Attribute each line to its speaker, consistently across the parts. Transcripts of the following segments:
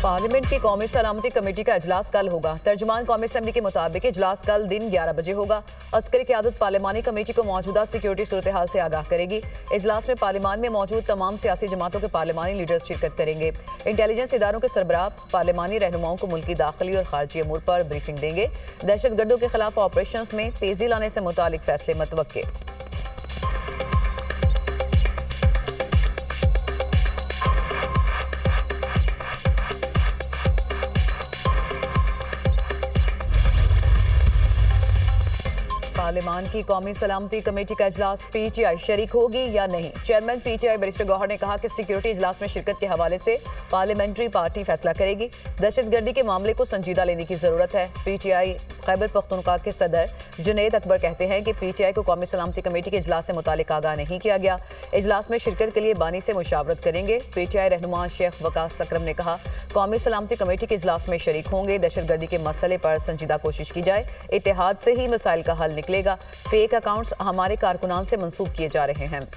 Speaker 1: Parliament की कौमी सलामती कमेटी का इजलास कल होगा। तर्जुमान कौमी असम्बली के मुताबिक इजलास कल दिन 11 बजे होगा। अस्करी क़यादत पार्लिमानी कमेटी को मौजूदा सिक्योरिटी सूरत हाल से आगाह करेगी। इजलास में पार्लियामान में मौजूद तमाम सियासी जमातों के पार्लिमानी लीडर्स शिरकत करेंगे। इंटेलिजेंस इदारों के सरबराह पार्लिमानी रहनुमाओं को मुल्की दाखिली और खारजी अमूर पर ब्रीफिंग देंगे। दहशतगर्दों के खिलाफ ऑपरेशन में तेजी लाने से मुतालिक फैसले मतवक्के। पार्लियामान की कौमी सलामती कमेटी का इजलास पीटीआई शरीक होगी या नहीं। चेयरमैन पीटीआई बैरिस्टर गौहर ने कहा कि सिक्योरिटी इजलास में शिरकत के हवाले से पार्लियामेंट्री पार्टी फैसला करेगी। दहशतगर्दी के मामले को संजीदा लेने की जरूरत है। पीटीआई खैबर पख्तूनख्वा के सदर जुनैद अकबर कहते हैं कि पीटीआई को कौमी सलामती कमेटी के इजलास से मुतालिक आगाह नहीं किया गया। इजलास में शिरकत के लिए बानी से मुशावरत करेंगे। पीटीआई रहनुमा शेख वकास सकरम ने कहा, कौमी सलामती कमेटी के इजलास में शरीक होंगे। दहशतगर्दी के मसले पर संजीदा कोशिश की जाए। इत्तेहाद से ही मसाइल का हल निकलेगा। फेक अकाउंट्स हमारे कारकुनान से मंसूब किए जा रहे हैं।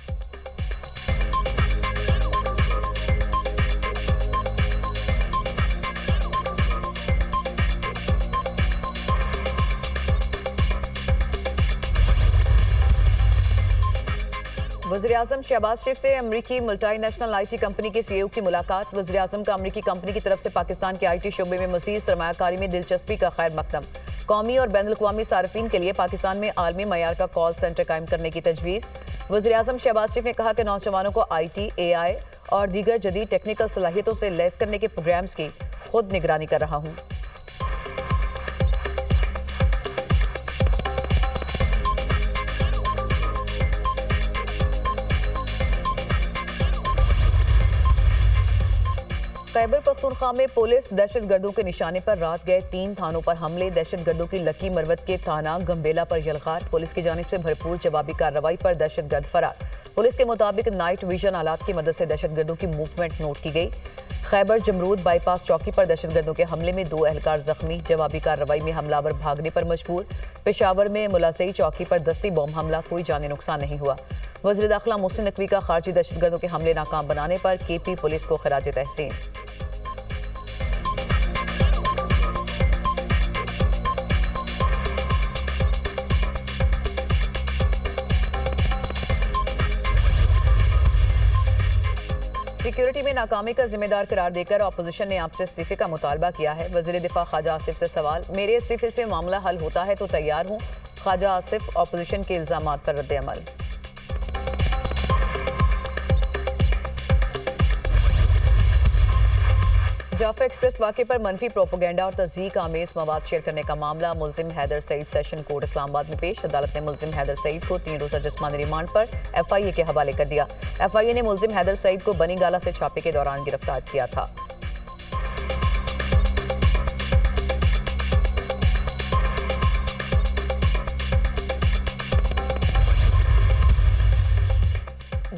Speaker 1: वज़ीर-ए-आज़म शहबाज शरीफ से अमरीकी मल्टीनेशनल आईटी कंपनी के सीईओ की मुलाकात। वज़ीर-ए-आज़म का अमरीकी कंपनी की तरफ से पाकिस्तान के आईटी शोबे में मज़ीद सरमायाकारी में दिलचस्पी का खैर मकदम। कौमी और बैनुल-अक़वामी सार्फिन के लिए पाकिस्तान में आलमी मयार का कॉल सेंटर कायम करने की तजवीज़। वज़ीर-ए-आज़म शहबाज शरीफ ने कहा कि नौजवानों को आईटी, एआई और दीगर जदीद टेक्निकल सलाहियतों से लैस करने के प्रोग्राम्स की खुद निगरानी कर रहा हूँ। खैबर पख्तूनख्वा में पुलिस दहशतगर्दों के निशाने पर रात गए 3 थानों पर हमले। दहशतगर्दों की लकी मरवत के थाना गंबेला पर यलगार। पुलिस की जानिब से भरपूर जवाबी कार्रवाई पर दहशतगर्द फरार। पुलिस के मुताबिक नाइट विजन आलात की मदद से दहशतगर्दों की मूवमेंट नोट की गई। खैबर जमरूद बाईपास चौकी पर दहशतगर्दों के हमले में 2 एहलकार जख्मी। जवाबी कार्रवाई में हमलावर भागने पर मजबूर। पेशावर में मुलासई चौकी पर दस्ती बम हमला, कोई जानी नुकसान नहीं हुआ। वज़ीर दाखिला मोहसिन नकवी का खारजी दहशतगर्दों के हमले नाकाम बनाने पर केपी पुलिस को खराज तहसीन। सिक्योरिटी में नाकामी का जिम्मेदार करार देकर अपोजिशन ने आपसे इस्तीफे का मुतालबा किया है। वज़ीर दिफा ख्वाजा आसिफ से सवाल, मेरे इस्तीफे से मामला हल होता है तो तैयार हूँ। ख्वाजा आसिफ अपोजिशन के इल्जामात पर रद्द-ए-अमल। जाफर एक्सप्रेस वाक़े पर मनफी प्रोपोगेंडा और तज़यीक आमेज़ मवाद शेयर करने का मामला मुल्ज़िम हैदर सईद सेशन कोर्ट इस्लामाबाद में पेश। अदालत ने मुल्ज़िम हैदर सईद को 3 रोज़ा जिस्मानी रिमांड पर FIA के हवाले कर दिया। FIA ने मुल्ज़िम हैदर सईद को बनी गाला से छापे के दौरान गिरफ्तार किया था।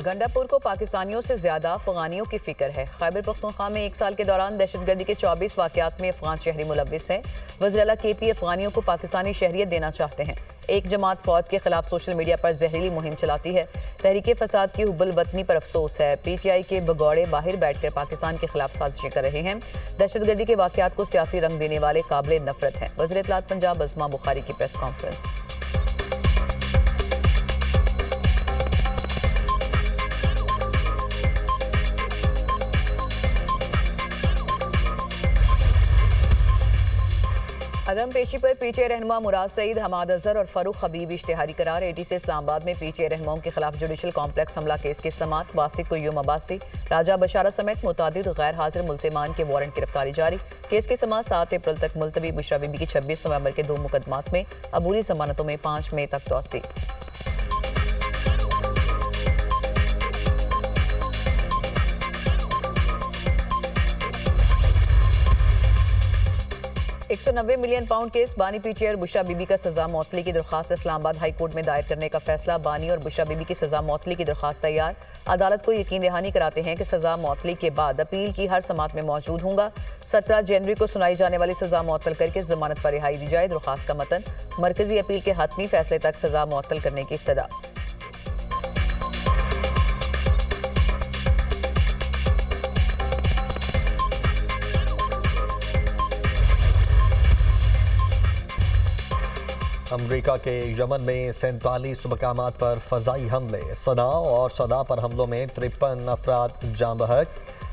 Speaker 1: गंडापुर को पाकिस्तानियों से ज्यादा अफगानियों की फिक्र है। खैबर पख्तूनख्वा में 1 साल के दौरान दहशतगर्दी के 24 वाक़यात में अफगान शहरी मुलव्विस हैं। वज़ीर-ए-आला KP अफगानियों को पाकिस्तानी शहरियत देना चाहते हैं। एक जमात फौज के खिलाफ सोशल मीडिया पर जहरीली मुहिम चलाती है। तहरीक फसाद की हुब्बुल वतनी पर अफसोस है। PTI के भगौड़े बाहर बैठकर पाकिस्तान के खिलाफ साजिशें कर रहे हैं। दहशतगर्दी के वाक़यात को सियासी रंग देने वाले काबिल नफरत हैं। वज़ीर इत्तलात पंजाब अज़मा बुखारी की प्रेस कॉन्फ्रेंस। अदम पेशी पर PTI रहनुमा मुराद सईद, हमाद अजहर और फरूख हबीब इश्तिहारी करार। AT से इस्लामाबाद में PTI रहनुमाओं के खिलाफ जुडिशल कॉम्प्लेक्स हमला केस की समात। वासिक कुय्यूम अब्बासी, राजा बशारा समेत मुतादिद गैर हाजिर मुल्जिमान के वारंट गिरफ्तारी जारी। केस की समात 7 अप्रैल तक मुलतवी। बुशरा बीबी की 26 नवंबर के 2 मुकदमात में अबूरी जमानतों में 5 मई तक तौसी। £190 मिलियन केस। बानी PTI और बुशरा बीबी का सजा मौतली की दरख्वास्त इस्लामाबाद हाई कोर्ट में दायर करने का फैसला। बानी और बुशरा बीबी की सजा मौतली की दरख्वास्त तैयार। अदालत को यकीन दहानी कराते हैं कि सजा मौतली के बाद अपील की हर समात में मौजूद होंगे। 17 जनवरी को सुनाई जाने वाली सजा मुअत्तल करके जमानत पर रिहाई दी जाए। दरख्वास्त का मतन, मरकजी अपील के हतमी फैसले तक सजा मुअत्तल करने की सदा।
Speaker 2: अमेरिका के यमन में 47 मकामात पर फजाई हमले। सना और सदा पर हमलों में 53 अफराद जाँ बहक,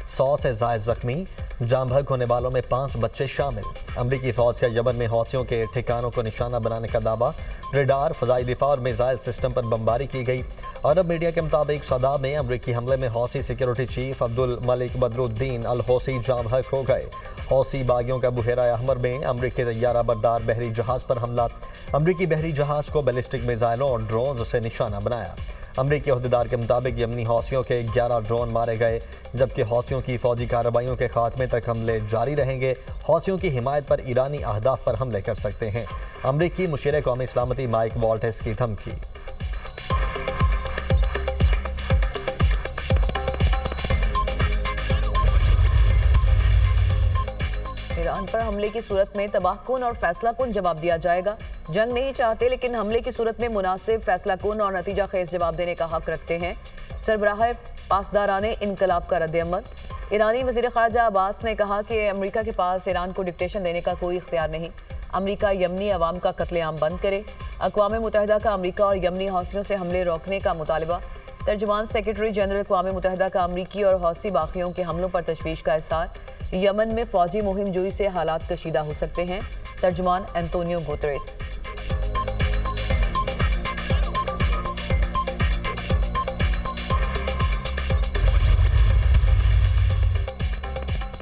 Speaker 2: 100 से जायद जख्मी। जाँ बहक होने वालों में 5 बच्चे शामिल। अमरीकी फौज का यमन में हौसियों के ठिकानों को निशाना बनाने का दावा। रेडार, फजाई दिफा और मिसाइल सिस्टम पर बमबारी की गई। अरब मीडिया के मुताबिक सदा में अमरीकी हमले में हौसी सिक्योरिटी चीफ अब्दुल मलिक बदरुद्दीन अल हौसी जाँ बहक हो गए। हौसी बागियों का बुहेरा अहमर में अमरीकी तैयारा बरदार बहरी जहाज पर हमला। अमरीकी बहरी जहाज को बैलिस्टिक मिसाइलों और ड्रोन से निशाना बनाया। अमरीकी अहदेदार के मुताबिक यमनी हौसियों के 11 ड्रोन मारे गए, जबकि हौसियों की फौजी कार्रवाइयों के खात्मे तक हमले जारी रहेंगे। हौसियों की हिमायत पर ईरानी अहदाफ पर हमले कर सकते हैं। अमरीकी मुशीर कौमी सलामती माइक वॉल्टिस की धमकी।
Speaker 1: ईरान पर हमले की सूरत में तबाहकुन और फैसलाकुन जवाब दिया जाएगा। जंग नहीं चाहते, लेकिन हमले की सूरत में मुनासिब, फैसलाकुन और नतीजा खेज जवाब देने का हक रखते हैं। सरबराह पासदाराने इनकलाब का रद्द-ए-अमल। ईरानी वज़ीर ख़ारजा अब्बास ने कहा कि अमेरिका के पास ईरान को डिक्टेशन देने का कोई इख्तियार नहीं। अमेरिका यमनी अवाम का कत्लेआम बंद करे। अक़वाम मुत्तहिदा का अमेरिका और यमनी हौसियों से हमले रोकने का मुतालबा। तर्जुमान सेक्रेटरी जनरल अक़वाम मुत्तहिदा का अमरीकी और हौसी बागियों के हमलों पर तशवीश का इज़हार। यमन में फौजी मुहिम जोई से हालात कशीदा हो सकते हैं। तर्जुमान एंटोनियो गुतेरेस।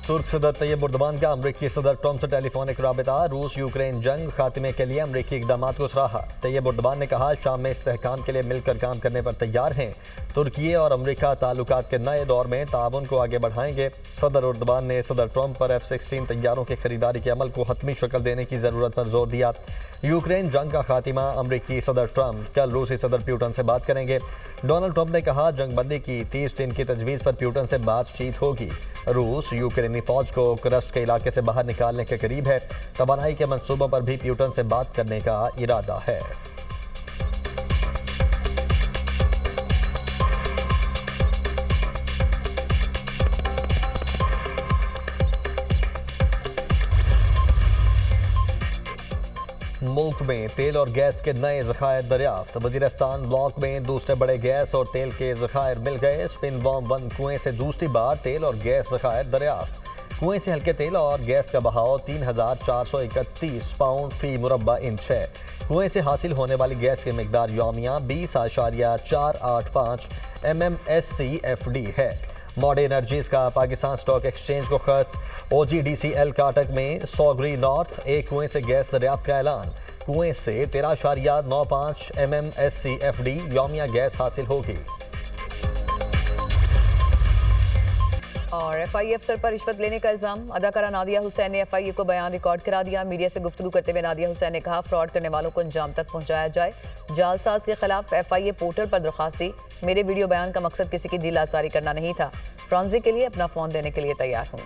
Speaker 2: तुर्क सदर तैयब उर्दवान का अमरीकी सदर ट्रंप से टेलीफोनिक राबिता। रूस यूक्रेन जंग खात्मे के लिए अमरीकी इकदाम को सराहा। तैयब उर्दवान ने कहा, शाम में इस्तेहकाम के लिए मिलकर काम करने पर तैयार हैं। तुर्की और अमरीका ताल्लुकात के नए दौर में ताउन को आगे बढ़ाएंगे। सदर उर्दवान ने सदर ट्रंप पर F-16 तैयारों की खरीदारी के अमल को हतमी शक्ल देने की ज़रूरत पर जोर दिया। यूक्रेन जंग का खात्मा अमरीकी सदर ट्रंप कल रूसी सदर प्यूटन से बात करेंगे। डोनाल्ड ट्रंप ने कहा, जंगबंदी की 30 दिन की तजवीज़ पर प्यूटन से बातचीत होगी। रूस यूक्रेनी फौज को करस्ट के इलाके से बाहर निकालने के करीब है। तवानाई के मंसूबों पर भी प्यूटन से बात करने का इरादा है। मुल्क में तेल और गैस के नए ज़खायर दरियाफ्त। वज़ीरिस्तान ब्लॉक में दूसरे बड़े गैस और तेल के ज़खायर मिल गए। स्पिन बॉम 1 कुएं से दूसरी बार तेल और गैस ज़खायर दरियाफ्त। कुएं से हल्के तेल और गैस का बहाव 3431 पाउंड फी मुरब्बा इंच है। कुएं से हासिल होने वाली गैस की मिकदार यौमिया 20.485 MMSCFD है। मॉड एनर्जीज का पाकिस्तान स्टॉक एक्सचेंज को खत। OGDCL काटक में सौगरी नॉर्थ एक कुएं से गैस दरियाफ्त का ऐलान। कुएं से 13.95 MMSCFD यौमिया गैस हासिल होगी।
Speaker 1: और FIA अफसर पर रिश्वत लेने का इल्जाम। अदाकारा नादिया हुसैन ने FIA को बयान रिकॉर्ड करा दिया। मीडिया से गुफ्तगू करते हुए नादिया हुसैन ने कहा, फ्रॉड करने वालों को अंजाम तक पहुंचाया जाए। जालसाज के खिलाफ FIA पोर्टल पर दरख्वास्त दी। मेरे वीडियो बयान का मकसद किसी की दिल आसारी करना नहीं था। फ्रांसी के लिए अपना फोन देने के लिए तैयार हूँ।